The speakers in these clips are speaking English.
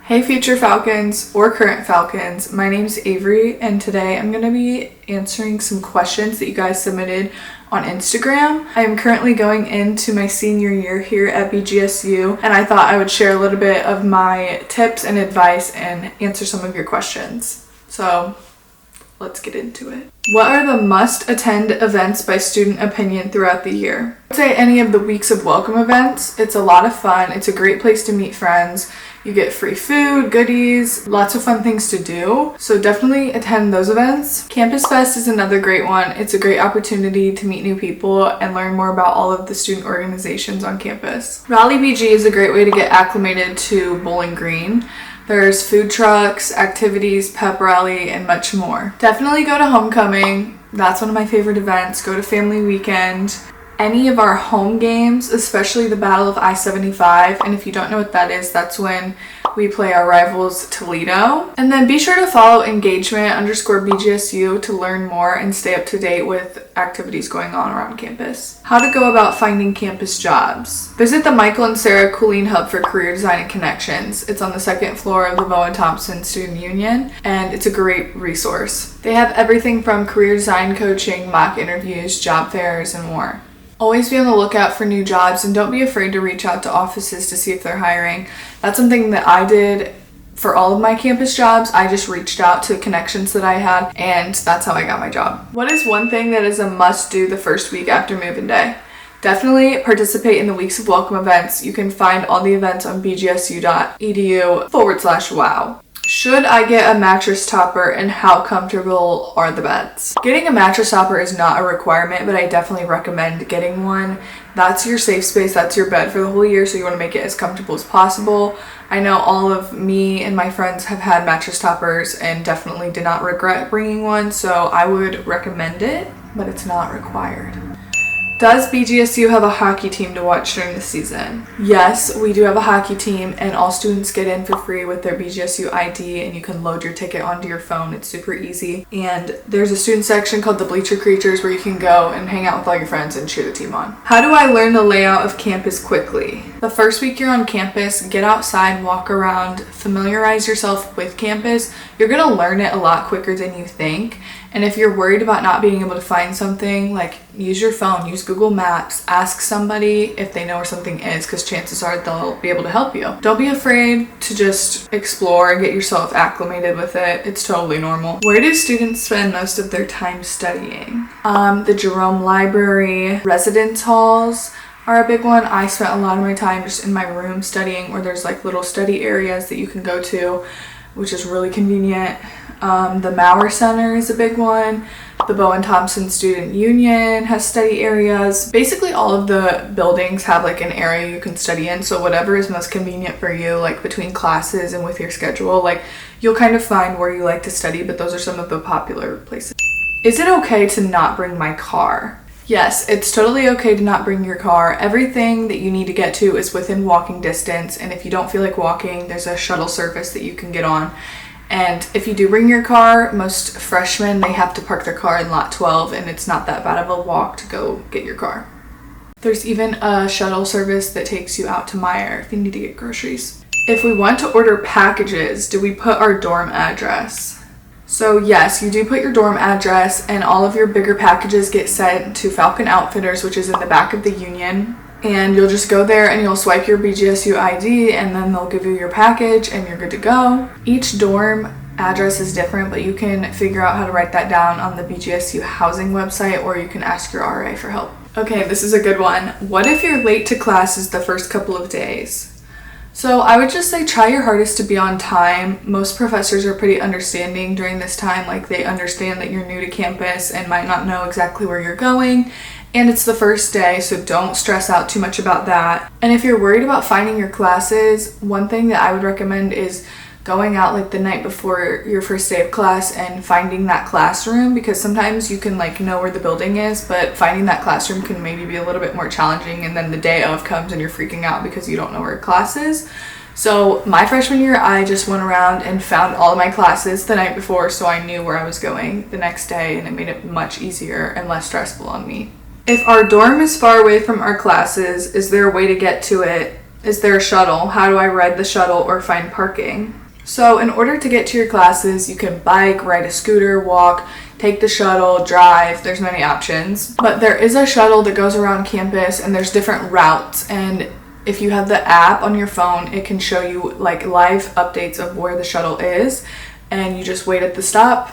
Hey future Falcons or current Falcons, my name's Avery and today I'm going to be answering some questions that you guys submitted on Instagram. I am currently going into my senior year here at BGSU and I thought I would share a little bit of my tips and advice and answer some of your questions. So let's get into it. What are the must-attend events by student opinion throughout the year? I would say any of the weeks of welcome events. It's a lot of fun. It's a great place to meet friends. You get free food, goodies, lots of fun things to do. So definitely attend those events. Campus Fest is another great one. It's a great opportunity to meet new people and learn more about all of the student organizations on campus. Rally BG is a great way to get acclimated to Bowling Green. There's food trucks, activities, pep rally, and much more. Definitely go to homecoming. That's one of my favorite events. Go to family weekend. Any of our home games, especially the Battle of I-75. And if you don't know what that is, that's when we play our rivals Toledo. And then be sure to follow engagement_BGSU to learn more and stay up to date with activities going on around campus. How to go about finding campus jobs. Visit the Michael and Sarah Cooling Hub for Career Design and Connections. It's on the second floor of the Bowen Thompson Student Union, and it's a great resource. They have everything from career design coaching, mock interviews, job fairs, and more. Always be on the lookout for new jobs and don't be afraid to reach out to offices to see if they're hiring. That's something that I did for all of my campus jobs. I just reached out to connections that I had and that's how I got my job. What is one thing that is a must do the first week after move-in day? Definitely participate in the weeks of welcome events. You can find all the events on bgsu.edu/wow. Should I get a mattress topper and how comfortable are the beds? Getting a mattress topper is not a requirement, but I definitely recommend getting one. That's your safe space, that's your bed for the whole year, so you want to make it as comfortable as possible. I know all of me and my friends have had mattress toppers and definitely did not regret bringing one, so I would recommend it, but it's not required. Does BGSU have a hockey team to watch during the season? Yes, we do have a hockey team and all students get in for free with their BGSU ID and you can load your ticket onto your phone. It's super easy. And there's a student section called the Bleacher Creatures where you can go and hang out with all your friends and cheer the team on. How do I learn the layout of campus quickly? The first week you're on campus, get outside, walk around, familiarize yourself with campus. You're gonna learn it a lot quicker than you think. And if you're worried about not being able to find something, like use your phone, use Google Maps, ask somebody if they know where something is because chances are they'll be able to help you. Don't be afraid to just explore and get yourself acclimated with it. It's totally normal. Where do students spend most of their time studying? The Jerome Library, residence halls are a big one. I spent a lot of my time just in my room studying, or there's like little study areas that you can go to, which is really convenient. The Maurer Center is a big one. The Bowen Thompson Student Union has study areas. Basically all of the buildings have like an area you can study in, so whatever is most convenient for you, like between classes and with your schedule, like you'll kind of find where you like to study, but those are some of the popular places. Is it okay to not bring my car? Yes, it's totally okay to not bring your car. Everything that you need to get to is within walking distance, and if you don't feel like walking, there's a shuttle service that you can get on. And if you do bring your car, most freshmen, they have to park their car in lot 12 and it's not that bad of a walk to go get your car. There's even a shuttle service that takes you out to Meyer if you need to get groceries. If we want to order packages, do we put our dorm address? So yes, you do put your dorm address and all of your bigger packages get sent to Falcon Outfitters, which is in the back of the Union. And you'll just go there and you'll swipe your BGSU ID and then they'll give you your package and you're good to go. Each dorm address is different, but you can figure out how to write that down on the BGSU housing website or you can ask your RA for help. Okay, this is a good one. What if you're late to classes the first couple of days? So I would just say try your hardest to be on time. Most professors are pretty understanding during this time, like they understand that you're new to campus and might not know exactly where you're going. And it's the first day, so don't stress out too much about that. And if you're worried about finding your classes, one thing that I would recommend is going out like the night before your first day of class and finding that classroom, because sometimes you can like know where the building is, but finding that classroom can maybe be a little bit more challenging, and then the day of comes and you're freaking out because you don't know where your class is. So my freshman year, I just went around and found all of my classes the night before, so I knew where I was going the next day, and it made it much easier and less stressful on me. If our dorm is far away from our classes, is there a way to get to it Is there a shuttle? How do I ride the shuttle or find parking? So in order to get to your classes, you can bike, ride a scooter, walk, take the shuttle, drive. There's many options. But there is a shuttle that goes around campus and there's different routes. And if you have the app on your phone, it can show you like live updates of where the shuttle is. And you just wait at the stop.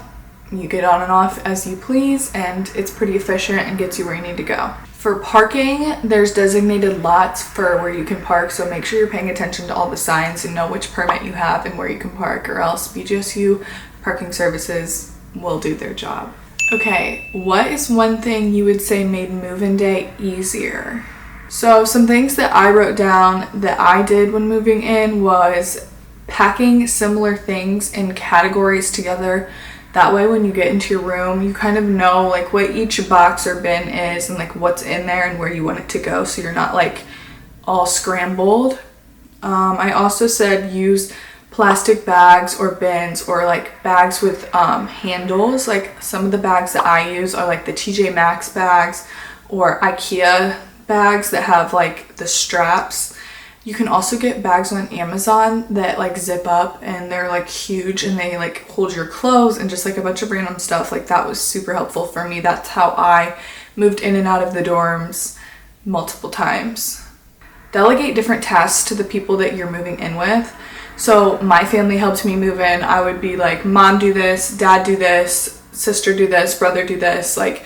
You get on and off as you please, and it's pretty efficient and gets you where you need to go. For parking, there's designated lots for where you can park, so make sure you're paying attention to all the signs and know which permit you have and where you can park, or else BGSU parking services will do their job. Okay, what is one thing you would say made move-in day easier? So some things that I wrote down that I did when moving in was packing similar things in categories together. That way when you get into your room, you kind of know like what each box or bin is and like what's in there and where you want it to go, so you're not like all scrambled. I also said use plastic bags or bins, or like bags with handles. Like some of the bags that I use are like the TJ Maxx bags or IKEA bags that have like the straps. You can also get bags on Amazon that like zip up and they're like huge and they like hold your clothes and just like a bunch of random stuff. Like that was super helpful for me. That's how I moved in and out of the dorms multiple times. Delegate different tasks to the people that you're moving in with. So my family helped me move in. I would be like, mom do this, dad do this, sister do this, brother do this. Like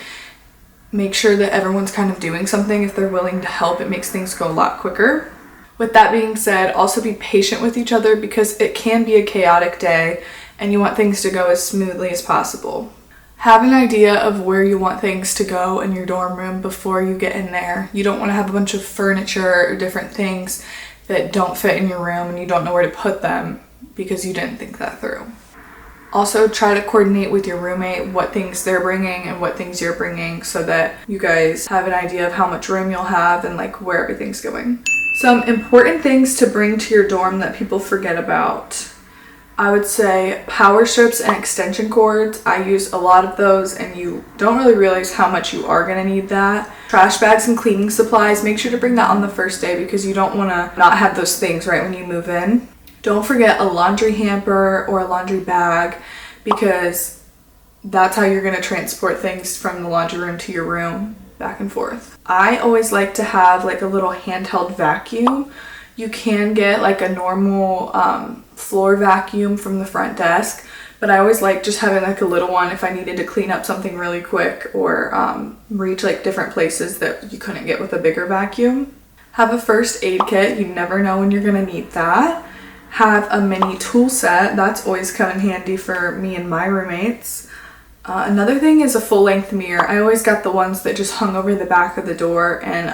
make sure that everyone's kind of doing something. If they're willing to help, it makes things go a lot quicker. With that being said, also be patient with each other because it can be a chaotic day and you want things to go as smoothly as possible. Have an idea of where you want things to go in your dorm room before you get in there. You don't want to have a bunch of furniture or different things that don't fit in your room and you don't know where to put them because you didn't think that through. Also, try to coordinate with your roommate what things they're bringing and what things you're bringing so that you guys have an idea of how much room you'll have and like where everything's going. Some important things to bring to your dorm that people forget about. I would say power strips and extension cords. I use a lot of those and you don't really realize how much you are going to need that. Trash bags and cleaning supplies. Make sure to bring that on the first day because you don't want to not have those things right when you move in. Don't forget a laundry hamper or a laundry bag because that's how you're going to transport things from the laundry room to your room back and forth. I always like to have like a little handheld vacuum. You can get like a normal floor vacuum from the front desk, but I always like just having like a little one if I needed to clean up something really quick or reach like different places that you couldn't get with a bigger vacuum. Have a first aid kit. You never know when you're gonna need that. Have a mini tool set. That's always come in handy for me and my roommates. Another thing is a full-length mirror. I always got the ones that just hung over the back of the door, and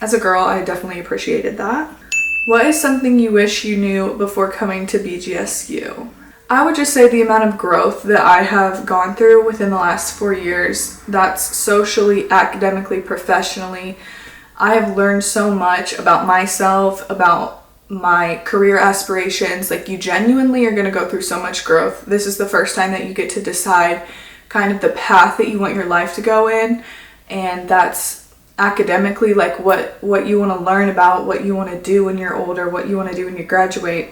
as a girl, I definitely appreciated that. What is something you wish you knew before coming to BGSU? I would just say the amount of growth that I have gone through within the last 4 years. That's socially, academically, professionally. I have learned so much about myself, about my career aspirations. Like you genuinely are going to go through so much growth. This is the first time that you get to decide kind of the path that you want your life to go in, and that's academically like what you want to learn about, what you want to do when you're older, what you want to do when you graduate,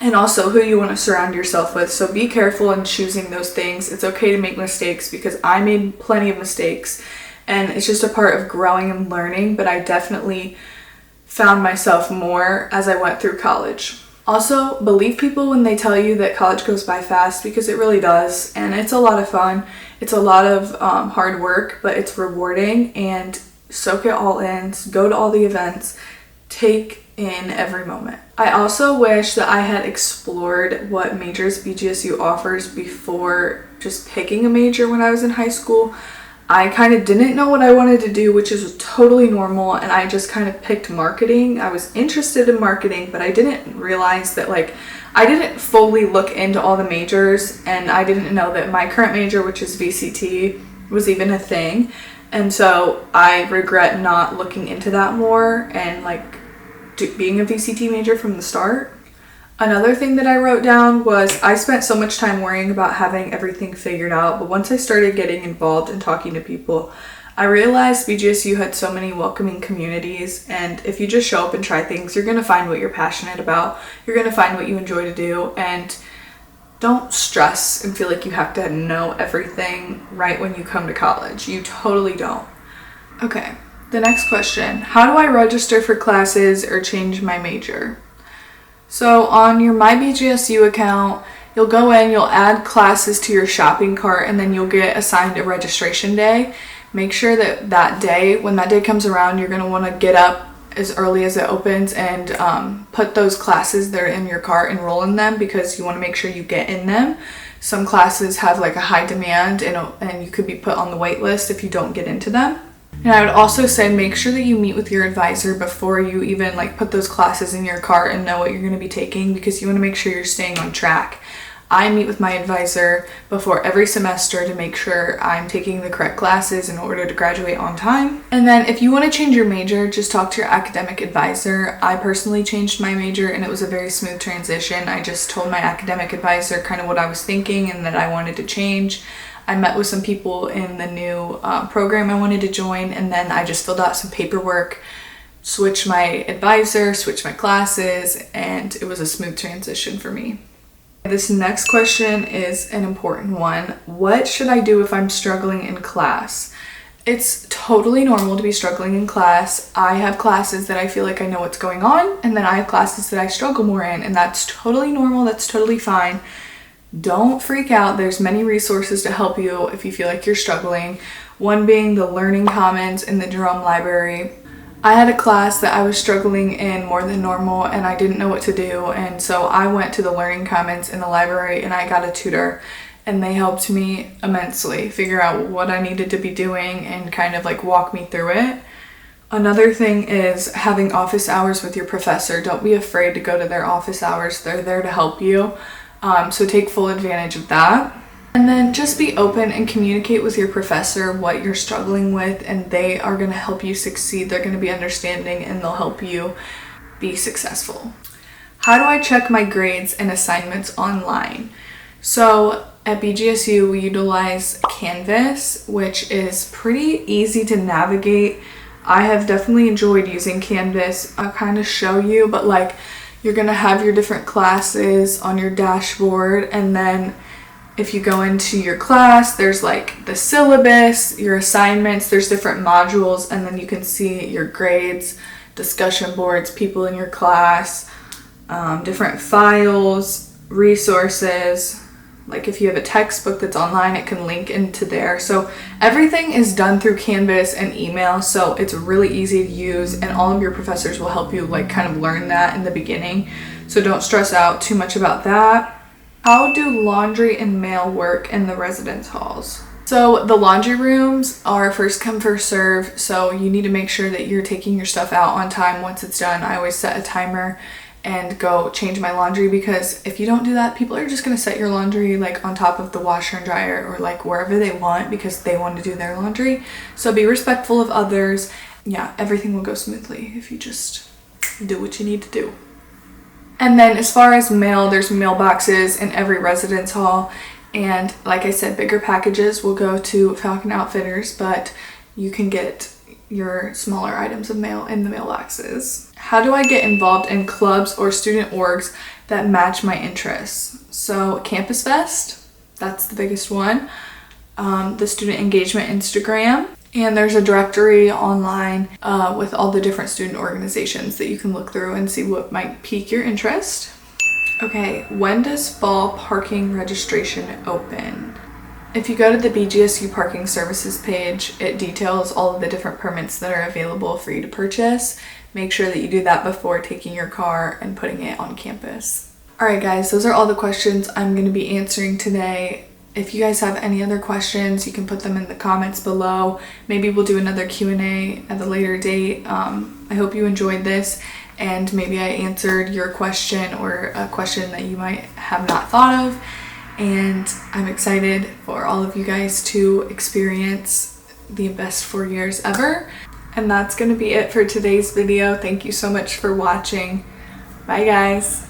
and also who you want to surround yourself with. So be careful in choosing those things. It's okay to make mistakes because I made plenty of mistakes and it's just a part of growing and learning, but I definitely found myself more as I went through college. Also, believe people when they tell you that college goes by fast because it really does, and it's a lot of fun. It's a lot of hard work, but it's rewarding, and soak it all in. Go to all the events. Take in every moment. I also wish that I had explored what majors BGSU offers before just picking a major when I was in high school. I kind of didn't know what I wanted to do, which is totally normal, and I just kind of picked marketing. I was interested in marketing, but I didn't realize that like I didn't fully look into all the majors, and I didn't know that my current major, which is VCT, was even a thing. And so I regret not looking into that more and like being a VCT major from the start. Another thing that I wrote down was I spent so much time worrying about having everything figured out, but once I started getting involved and talking to people, I realized BGSU had so many welcoming communities, and if you just show up and try things, you're going to find what you're passionate about. You're going to find what you enjoy to do, and don't stress and feel like you have to know everything right when you come to college. You totally don't. Okay, the next question. How do I register for classes or change my major? So on your My BGSU account, you'll go in, you'll add classes to your shopping cart, and then you'll get assigned a registration day. Make sure that that day, when that day comes around, you're going to want to get up as early as it opens and put those classes that are in your cart, enroll in them, because you want to make sure you get in them. Some classes have like a high demand and you could be put on the wait list if you don't get into them. And I would also say make sure that you meet with your advisor before you even like put those classes in your cart and know what you're going to be taking, because you want to make sure you're staying on track. I meet with my advisor before every semester to make sure I'm taking the correct classes in order to graduate on time. And then if you want to change your major, just talk to your academic advisor. I personally changed my major and it was a very smooth transition. I just told my academic advisor kind of what I was thinking and that I wanted to change. I met with some people in the new program I wanted to join, and then I just filled out some paperwork, switched my advisor, switched my classes, and it was a smooth transition for me. This next question is an important one. What should I do if I'm struggling in class? It's totally normal to be struggling in class. I have classes that I feel like I know what's going on, and then I have classes that I struggle more in, and that's totally normal. That's totally fine. Don't freak out. There's many resources to help you if you feel like you're struggling. One being the Learning Commons in the Jerome Library. I had a class that I was struggling in more than normal and I didn't know what to do, and so I went to the Learning Commons in the library and I got a tutor, and they helped me immensely figure out what I needed to be doing and kind of like walk me through it. Another thing is having office hours with your professor. Don't be afraid to go to their office hours. They're there to help you, so take full advantage of that. And then just be open and communicate with your professor what you're struggling with, and they are going to help you succeed. They're going to be understanding and they'll help you be successful. How do I check my grades and assignments online? So at BGSU, we utilize Canvas, which is pretty easy to navigate. I have definitely enjoyed using Canvas. I'll kind of show you, but like you're going to have your different classes on your dashboard, and then if you go into your class, there's like the syllabus, your assignments, there's different modules, and then you can see your grades, discussion boards, people in your class, different files, resources. Like if you have a textbook that's online, it can link into there. So everything is done through Canvas and email, so it's really easy to use, and all of your professors will help you like kind of learn that in the beginning. So don't stress out too much about that. How do laundry and mail work in the residence halls? So the laundry rooms are first come, first serve, so you need to make sure that you're taking your stuff out on time once it's done. I always set a timer and go change my laundry, because if you don't do that, people are just going to set your laundry like on top of the washer and dryer or like wherever they want because they want to do their laundry. So be respectful of others. Yeah, everything will go smoothly if you just do what you need to do. And then as far as mail, there's mailboxes in every residence hall. And like I said, bigger packages will go to Falcon Outfitters, but you can get your smaller items of mail in the mailboxes. How do I get involved in clubs or student orgs that match my interests? So Campus Fest, that's the biggest one. The Student Engagement Instagram. And there's a directory online with all the different student organizations that you can look through and see what might pique your interest. Okay, when does fall parking registration open? If you go to the BGSU parking services page, it details all of the different permits that are available for you to purchase. Make sure that you do that before taking your car and putting it on campus. Alright guys, those are all the questions I'm going to be answering today. If you guys have any other questions, you can put them in the comments below. Maybe we'll do another Q&A at a later date. I hope you enjoyed this, and maybe I answered your question or a question that you might have not thought of. And I'm excited for all of you guys to experience the best 4 years ever. And that's going to be it for today's video. Thank you so much for watching. Bye guys.